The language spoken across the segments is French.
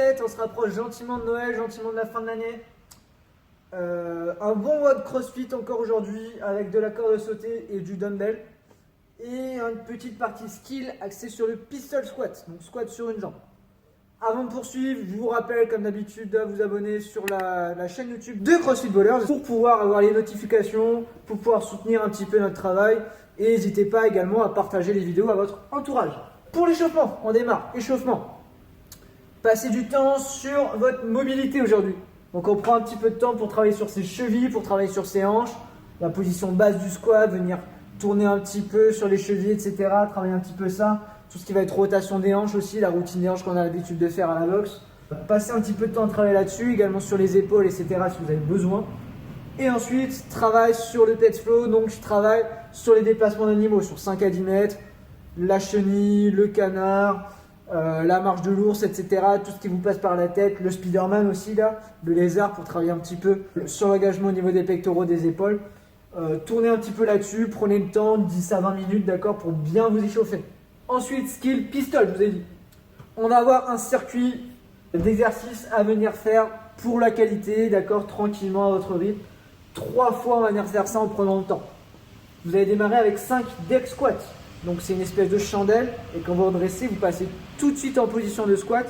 2017, on se rapproche gentiment de Noël, gentiment de la fin de l'année. Un bon WOD CrossFit encore aujourd'hui avec de la corde sautée et du dumbbell. Et une petite partie skill axée sur le pistol squat, donc squat sur une jambe. Avant de poursuivre, je vous rappelle comme d'habitude de vous abonner sur la chaîne YouTube de CrossFit Ballers pour pouvoir avoir les notifications, pour pouvoir soutenir un petit peu notre travail. Et n'hésitez pas également à partager les vidéos à votre entourage. Pour l'échauffement, on démarre. Échauffement. Passez du temps sur votre mobilité aujourd'hui. Donc on prend un petit peu de temps pour travailler sur ses chevilles, pour travailler sur ses hanches, la position basse du squat, venir tourner un petit peu sur les chevilles, etc. Travailler un petit peu ça. Tout ce qui va être rotation des hanches aussi, la routine des hanches qu'on a l'habitude de faire à la boxe. Passez un petit peu de temps à travailler là-dessus, également sur les épaules, etc. si vous avez besoin. Et ensuite, travaille sur le pet flow, donc je travaille sur les déplacements d'animaux, sur 5 à 10 mètres, la chenille, le canard, la marche de l'ours, etc. Tout ce qui vous passe par la tête, le Spider-Man aussi là, le lézard pour travailler un petit peu sur l'engagement au niveau des pectoraux, des épaules. Tournez un petit peu là-dessus, prenez le temps, 10 à 20 minutes, d'accord, pour bien vous échauffer. Ensuite, skill pistol, je vous ai dit. On va avoir un circuit d'exercices à venir faire pour la qualité, d'accord, tranquillement à votre rythme. 3 fois, on va venir faire ça en prenant le temps. Vous allez démarrer avec 5 deck squats. Donc, c'est une espèce de chandelle. Et quand vous redressez, vous passez tout de suite en position de squat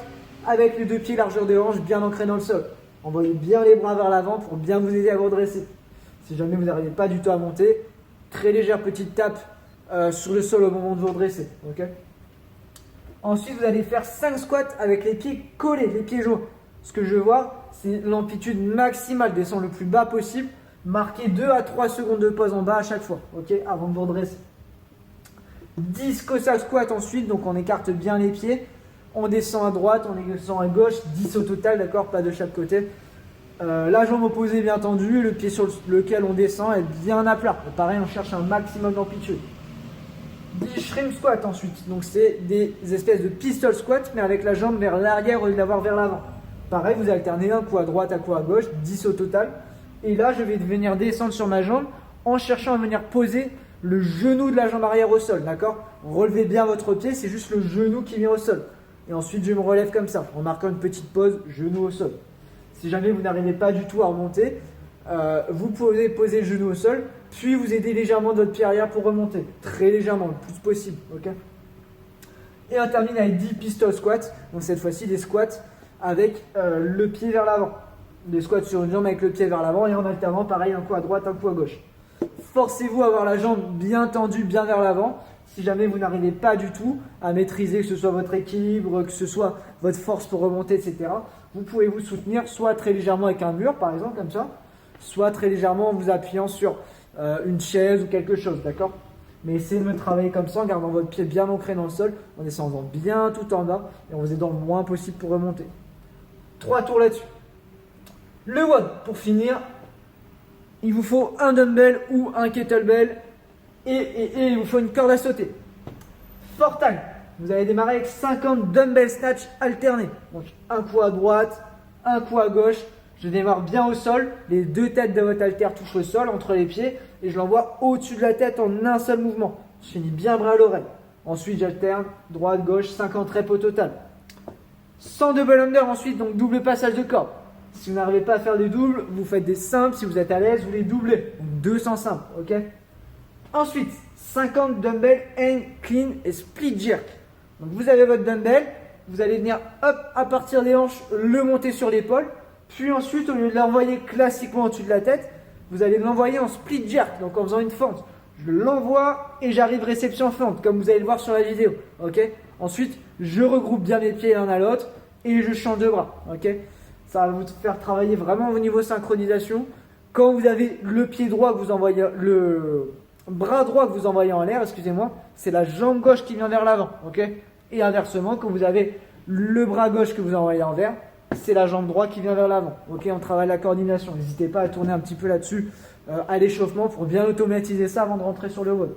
avec les 2 pieds largeur de hanche bien ancrés dans le sol. Envoyez bien les bras vers l'avant pour bien vous aider à vous redresser. Si jamais vous n'arrivez pas du tout à monter, très légère petite tape sur le sol au moment de vous redresser. Okay. Ensuite, vous allez faire 5 squats avec les pieds collés, les pieds joints. Ce que je vois, c'est l'amplitude maximale, descendre le plus bas possible. Marquez 2 à 3 secondes de pause en bas à chaque fois, ok, avant de vous redresser. 10 Cossack squats ensuite, donc on écarte bien les pieds. On descend à droite, on descend à gauche, 10 au total, d'accord, pas de chaque côté. La jambe opposée bien tendue, le pied sur lequel on descend est bien à plat. Pareil, on cherche un maximum d'amplitude. 10 shrimp squats ensuite, donc c'est des espèces de pistol squats, mais avec la jambe vers l'arrière au lieu d'avoir vers l'avant. Pareil, vous alternez un coup à droite, un coup à gauche, 10 au total. Et là, je vais venir descendre sur ma jambe en cherchant à venir poser le genou de la jambe arrière au sol, d'accord? Relevez bien votre pied, c'est juste le genou qui vient au sol. Et ensuite, je me relève comme ça, en marquant une petite pause, genou au sol. Si jamais vous n'arrivez pas du tout à remonter, vous pouvez poser le genou au sol, puis vous aidez légèrement de votre pied arrière pour remonter. Très légèrement, le plus possible, ok? Et on termine avec 10 pistol squats, donc cette fois-ci des squats avec le pied vers l'avant. Des squats sur une jambe avec le pied vers l'avant et en alternant, pareil, un coup à droite, un coup à gauche. Forcez-vous à avoir la jambe bien tendue, bien vers l'avant. Si jamais vous n'arrivez pas du tout à maîtriser, que ce soit votre équilibre, que ce soit votre force pour remonter, etc., vous pouvez vous soutenir soit très légèrement avec un mur, par exemple, comme ça, soit très légèrement en vous appuyant sur une chaise ou quelque chose, d'accord? Mais essayez de me travailler comme ça, en gardant votre pied bien ancré dans le sol, en descendant bien tout en bas et en vous aidant le moins possible pour remonter. 3 tours là-dessus. Le WOD, pour finir, il vous faut un dumbbell ou un kettlebell et il vous faut une corde à sauter. For time, vous allez démarrer avec 50 dumbbell snatch alternés. Donc un coup à droite, un coup à gauche. Je démarre bien au sol, les 2 têtes de votre haltère touchent le sol entre les pieds et je l'envoie au-dessus de la tête en un seul mouvement. Je finis bien bras à l'oreille. Ensuite, j'alterne droite, gauche, 50 reps au total. 100 double under ensuite, donc double passage de corde. Si vous n'arrivez pas à faire des doubles, vous faites des simples. Si vous êtes à l'aise, vous les doublez. Donc 200 simples, ok? Ensuite, 50 dumbbell hang, clean et split jerk. Donc vous avez votre dumbbell, vous allez venir hop à partir des hanches, le monter sur l'épaule. Puis ensuite, au lieu de l'envoyer classiquement au-dessus de la tête, vous allez l'envoyer en split jerk, donc en faisant une fente. Je l'envoie et j'arrive réception fente, comme vous allez le voir sur la vidéo. Ok? Ensuite, je regroupe bien mes pieds l'un à l'autre et je change de bras. Ok? Ça va vous faire travailler vraiment au niveau synchronisation. Quand vous avez le pied droit que vous envoyez, le bras droit que vous envoyez en l'air, excusez-moi, c'est la jambe gauche qui vient vers l'avant. Ok? Et inversement, quand vous avez le bras gauche que vous envoyez en vers, c'est la jambe droite qui vient vers l'avant. Ok, on travaille la coordination. N'hésitez pas à tourner un petit peu là-dessus à l'échauffement pour bien automatiser ça avant de rentrer sur le WOD.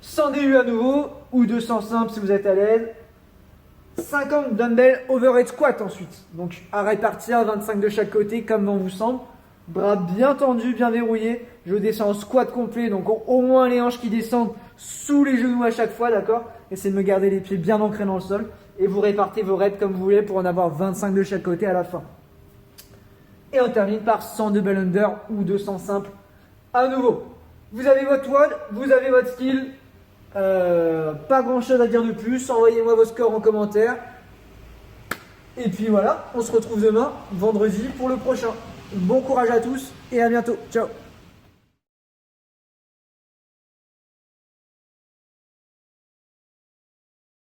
100 DU à nouveau ou 200 simples si vous êtes à l'aise. 50 dumbbell overhead squat ensuite. Donc à répartir 25 de chaque côté comme bon vous semble. Bras bien tendus, bien verrouillés. Je descends en squat complet, donc au moins les hanches qui descendent sous les genoux à chaque fois, d'accord? Essayez de me garder les pieds bien ancrés dans le sol. et vous répartez vos reps comme vous voulez pour en avoir 25 de chaque côté à la fin. Et on termine par 100 double under ou 200 simples à nouveau. Vous avez votre WOD, vous avez votre skill. Pas grand chose à dire de plus. Envoyez-moi vos scores en commentaire. Et puis voilà, on se retrouve demain, vendredi, pour le prochain. Bon courage à tous et à bientôt. Ciao.